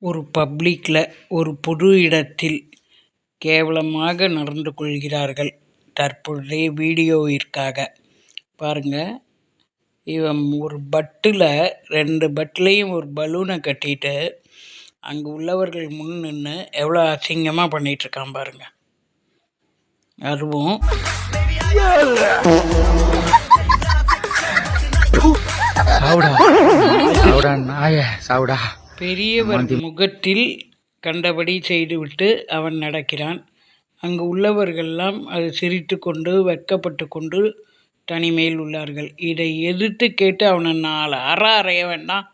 ஒரு பப்ளிக்கில் ஒரு பொது இடத்தில் கேவலமாக நடந்து கொள்கிறார்கள். தற்போதைய வீடியோவிற்காக பாருங்கள். இவன் ஒரு பட்டில் 2 பட்டிலையும் ஒரு பலூனை கட்டிட்டு அங்கே உள்ளவர்கள் முன் நின்று எவ்வளோ அசிங்கமாக பண்ணிகிட்ருக்கான் பாருங்கள். அதுவும் பெரியவர் முகத்தில் கண்டபடி செய்துவிட்டு அவன் நடக்கிறான். அங்கு உள்ளவர்கள்லாம் அது சிரித்து கொண்டு வெட்கப்பட்டு கொண்டு தனிமையில் உள்ளார்கள். இதை எதிர்த்து கேட்டு அவனை 4 அறைய வேண்டாம்.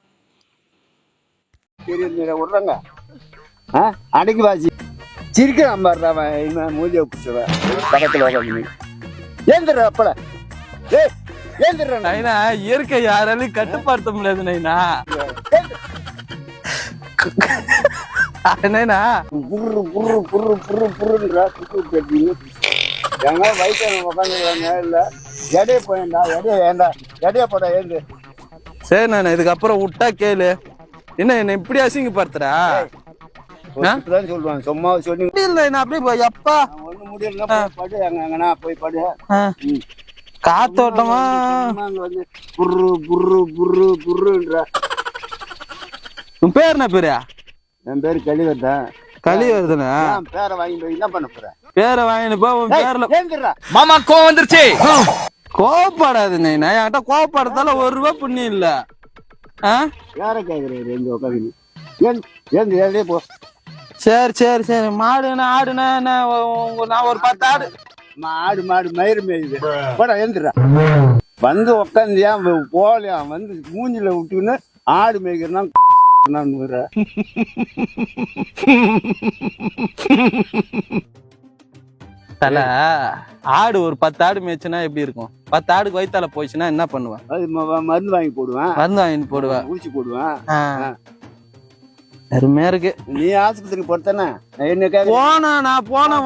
அன்னைக்கு வாசி சிரிக்கிறான் பாரு மூலியை பக்கத்தில் ஏந்திர அப்பல நைனா இயற்கை யாராலையும் கட்டுப்படுத்த முடியாது நைனா. நைனா புரு புரு புரு புரு புருன்றா எங்க வயசான உட்காந்துருக்காங்க இல்ல எடைய போயண்டா எடைய போடா ஏந்து. சரி நானு இதுக்கப்புறம் விட்டா கேளு. என்ன இப்படி அசிங்கப்படுத்துறா சொல்லுவாங்க சும்மா சொல்லி அப்படியே எப்பா ஒண்ணு முடியல படு எங்கன்னா போய் படு. காத்தோட்டமா வந்து புரு புரு புரு புருன்றா. உன் பேர் என்ன பேரு? என் பேரு கலிவர்தான். கலிவர்தனா? பேரை வாங்கிட்டு போய் என்ன பண்ண போற? பேரை வாங்கிட்டு போ. உன் பேர்ல மாமா கோவம் வந்துருச்சு. கோவப்படாது நைனா. என்கிட்ட கோவப்படுறதால 1 ரூபா புண்ணியம் இல்ல. யார கேக்குறாரு எங்க உட்காந்து ஏந்து ஏதே போ. சரி சரி சரி. மாடுனா ஆடுனா நான் ஒரு 10 ஆடு. மாடு மயிறு மேயுது போடா ஏந்துடுறா. வந்து உக்காந்தியா போலியா வந்து மூஞ்சில விட்டுன்னு ஆடு மேய்க்கிறனா தல ஆடு ஒரு 10 ஆடு மேய்ச்சுன்னா எப்படி இருக்கும்? 10 ஆடுக்கு வயித்தால போயிடுச்சுன்னா என்ன பண்ணுவேன்? அது மருந்து வாங்கி போடுவேன். மருந்து வாங்கி போடுவேன். ஊசி போடுவேன். அருமையா இருக்கு. நீ ஆஸ்பத்திரிக்கு போறதானே என்ன போனா நான் போன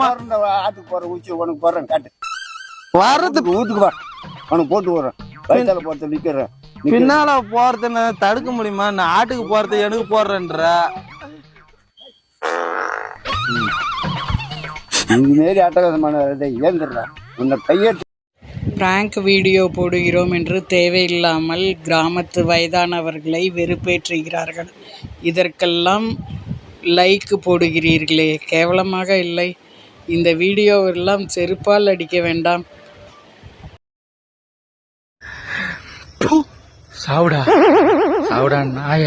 ஆட்டுக்கு போற ஊசி உனக்கு போடுறேன் காட்டு. வர்றதுக்கு வீட்டுக்கு வா உனக்கு போட்டு விடுறேன். வயிற்றால போறத நிக்கிறேன். பின்னால போறத தடுக்க முடியுமா? நான் ஆட்டுக்கு போறத எனக்கு போடுறேன்ற இந்த மாரி அட்டகாசமான ஏந்துடுறேன் உன்னை கையெட்டு. பிராங்க் வீடியோ போடுகிறோம் என்று தேவையில்லாமல் கிராமத்து வயதானவர்களை வெறுப்பேற்றுகிறார்கள். இதற்கெல்லாம் லைக் போடுகிறீர்களே, கேவலமாக இல்லை? இந்த வீடியோவெல்லாம் செருப்பால் அடிக்க வேண்டாம். சாவுடா நாய.